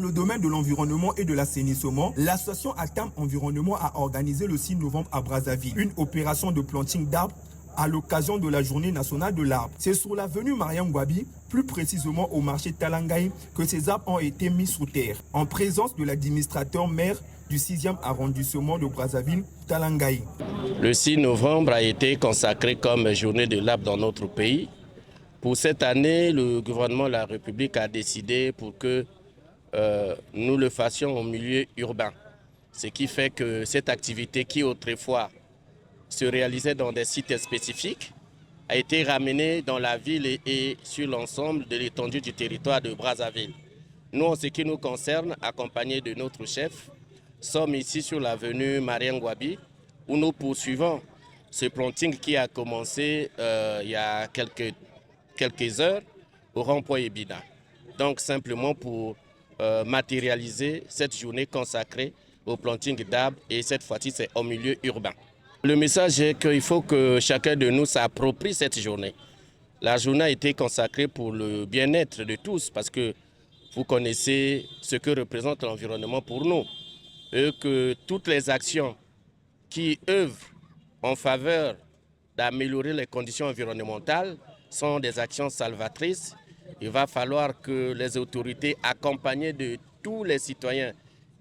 le domaine de l'environnement et de l'assainissement, l'association Atam Environnement a organisé le 6 novembre à Brazzaville une opération de planting d'arbres à l'occasion de la journée nationale de l'arbre. C'est sur l'avenue Mariam Gwabi, plus précisément au marché Talangaï, que ces arbres ont été mis sous terre, en présence de l'administrateur maire du 6e arrondissement de Brazzaville, Talangaï. Le 6 novembre a été consacré comme journée de l'arbre dans notre pays. Pour cette année, le gouvernement de la République a décidé pour que nous le fassions au milieu urbain. Ce qui fait que cette activité qui autrefois se réalisait dans des sites spécifiques a été ramenée dans la ville et sur l'ensemble de l'étendue du territoire de Brazzaville. Nous, en ce qui nous concerne, accompagnés de notre chef, sommes ici sur l'avenue Mariam Gwabi où nous poursuivons ce planting qui a commencé il y a quelques heures au rond-point Ebina. Donc simplement pour matérialiser cette journée consacrée au planting d'arbres et cette fois-ci c'est au milieu urbain. Le message est qu'il faut que chacun de nous s'approprie cette journée. La journée a été consacrée pour le bien-être de tous parce que vous connaissez ce que représente l'environnement pour nous et que toutes les actions qui œuvrent en faveur d'améliorer les conditions environnementales sont des actions salvatrices. Il va falloir que les autorités accompagnées de tous les citoyens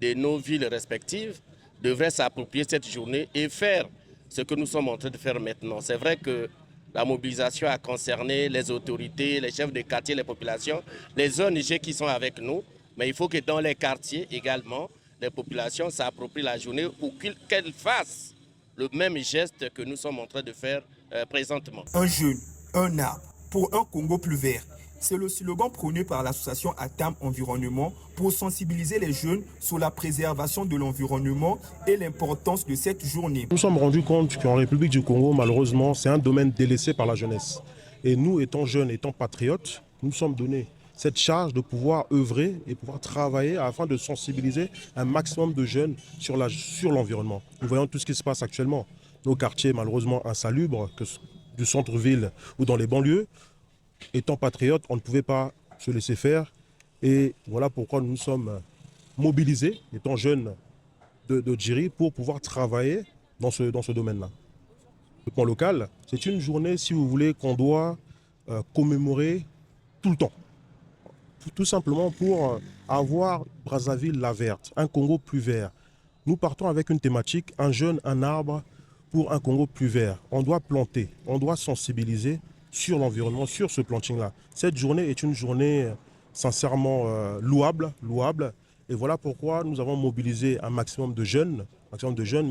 de nos villes respectives devraient s'approprier cette journée et faire ce que nous sommes en train de faire maintenant. C'est vrai que la mobilisation a concerné les autorités, les chefs de quartier, les populations, les ONG qui sont avec nous, mais il faut que dans les quartiers également, les populations s'approprient la journée ou qu'elles fassent le même geste que nous sommes en train de faire présentement. Un jeune, un arbre, pour un Congo plus vert. C'est le slogan prôné par l'association Atam Environnement pour sensibiliser les jeunes sur la préservation de l'environnement et l'importance de cette journée. Nous nous sommes rendus compte qu'en République du Congo, malheureusement, c'est un domaine délaissé par la jeunesse. Et nous, étant jeunes, étant patriotes, nous nous sommes donnés cette charge de pouvoir œuvrer et pouvoir travailler afin de sensibiliser un maximum de jeunes sur l'environnement. Nous voyons tout ce qui se passe actuellement. Nos quartiers, malheureusement, insalubres, que du centre-ville ou dans les banlieues. Étant patriotes, on ne pouvait pas se laisser faire. Et voilà pourquoi nous sommes mobilisés, étant jeunes de Djiri, pour pouvoir travailler dans ce domaine-là. Le plan local, c'est une journée, si vous voulez, qu'on doit commémorer tout le temps. Tout simplement pour avoir Brazzaville la verte, un Congo plus vert. Nous partons avec une thématique, un jeune, un arbre pour un Congo plus vert. On doit planter, on doit sensibiliser sur l'environnement, sur ce planting-là. Cette journée est une journée sincèrement louable. Et voilà pourquoi nous avons mobilisé un maximum de jeunes,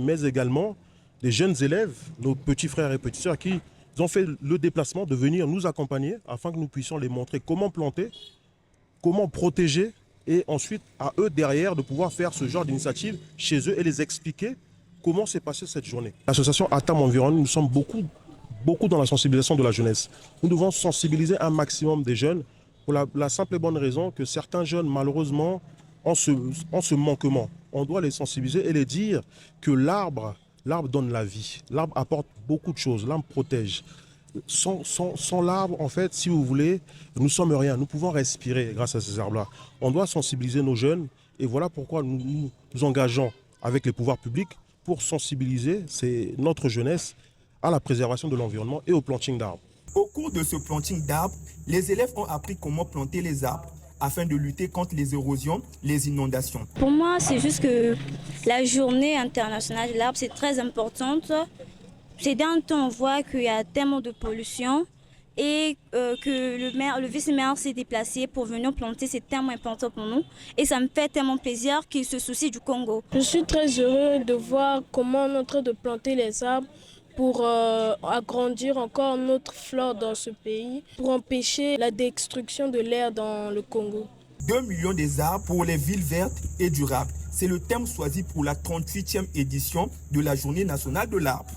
mais également des jeunes élèves, nos petits frères et petites sœurs qui ont fait le déplacement de venir nous accompagner afin que nous puissions les montrer comment planter, comment protéger et ensuite à eux derrière de pouvoir faire ce genre d'initiative chez eux et les expliquer comment s'est passée cette journée. L'association Atam Environnement, nous sommes beaucoup dans la sensibilisation de la jeunesse. Nous devons sensibiliser un maximum des jeunes pour la simple et bonne raison que certains jeunes, malheureusement, ont ce manquement. On doit les sensibiliser et les dire que l'arbre donne la vie. L'arbre apporte beaucoup de choses, l'arbre protège. Sans l'arbre, en fait, si vous voulez, nous ne sommes rien. Nous pouvons respirer grâce à ces arbres-là. On doit sensibiliser nos jeunes et voilà pourquoi nous engageons avec les pouvoirs publics pour sensibiliser notre jeunesse à la préservation de l'environnement et au planting d'arbres. Au cours de ce planting d'arbres, les élèves ont appris comment planter les arbres afin de lutter contre les érosions, les inondations. Pour moi, c'est juste que la journée internationale de l'arbre, c'est très importante. Ces derniers temps, on voit qu'il y a tellement de pollution et que le vice-maire s'est déplacé pour venir planter, c'est tellement important pour nous. Et ça me fait tellement plaisir qu'il se soucie du Congo. Je suis très heureux de voir comment on est en train de planter les arbres pour agrandir encore notre flore dans ce pays, pour empêcher la destruction de l'air dans le Congo. 2 millions des arbres pour les villes vertes et durables. C'est le thème choisi pour la 38e édition de la Journée nationale de l'arbre.